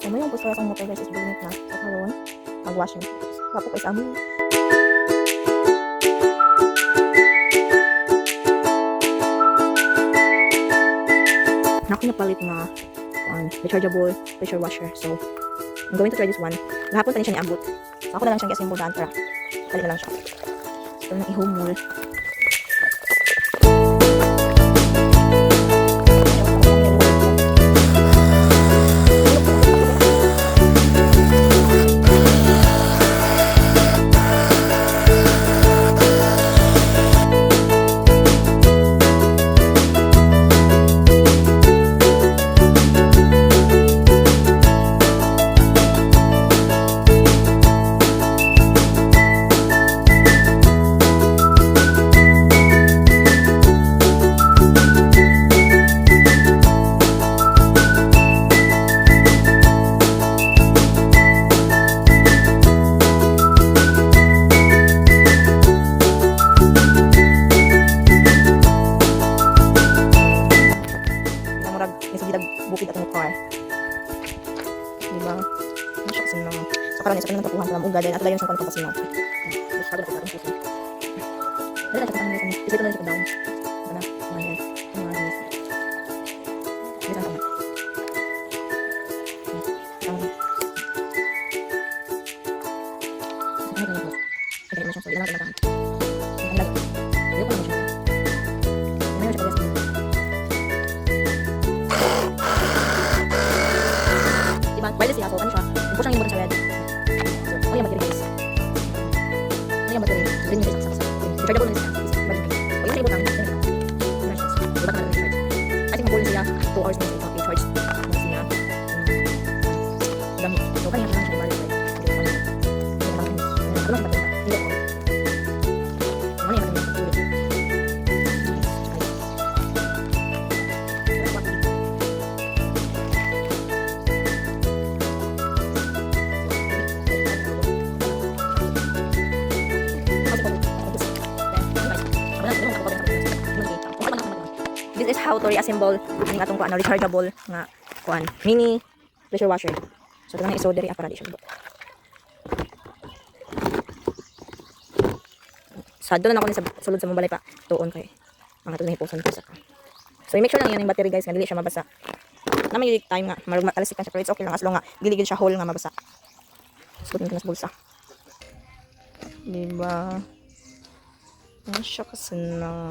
So, may yung gusto akong motor guys is bunit na. So, karoon, mag-washing. Wapo ko sa amin. Ako napalit na rechargeable pressure washer. So, I'm going to try this one. Lahapon pa rin siya niabot. So, ako na lang siyang i-assemble daan para palit na lang siya. So, ito na ihumol. Bukid at car. Diba? Masya kasi nang so karoon isa ka nang tapuhan sa mga uga dahil at layon siyang kanong kapasinaw. Gusto ka na po puso. Dali na kapag naman isip ko na siya ka down. Ano? Mga guys. Dito ang tamat. Ay, ganyan po. Okay, mo siya. So, ilan natin natahan. Ang lag. Dito ko naman siya. May siya pag-yas. Wireless siya, so ano siya, yung push ang yung sa LED. So, ano yung battery guys? Ano yung battery? Green yung saksak. Rechargeable na siya. O yung sa ibutang, yun siya. Iba na natin i-charge. I think mag-hold siya 2 hours na siya i-charge. Mag siya gamit. So, kanya lang siya i-wireless light. Ano lang siya battery? Hindi ako. Ano yung battery? This is how to reassemble ang atong kuan rechargeable nga kuan mini pressure washer. So ito na iso diri para di siya. Sado na ako ni sa sulod sa mobalay pa tuon kay mga to na hipuson ko sa. So i-make sure lang yan yung battery guys nga dili siya mabasa. Na may time nga marug matalsik kan siya pero it's okay lang as long nga dili gid siya whole nga mabasa. Suotin ko na sa bulsa. Diba? Masya kasi na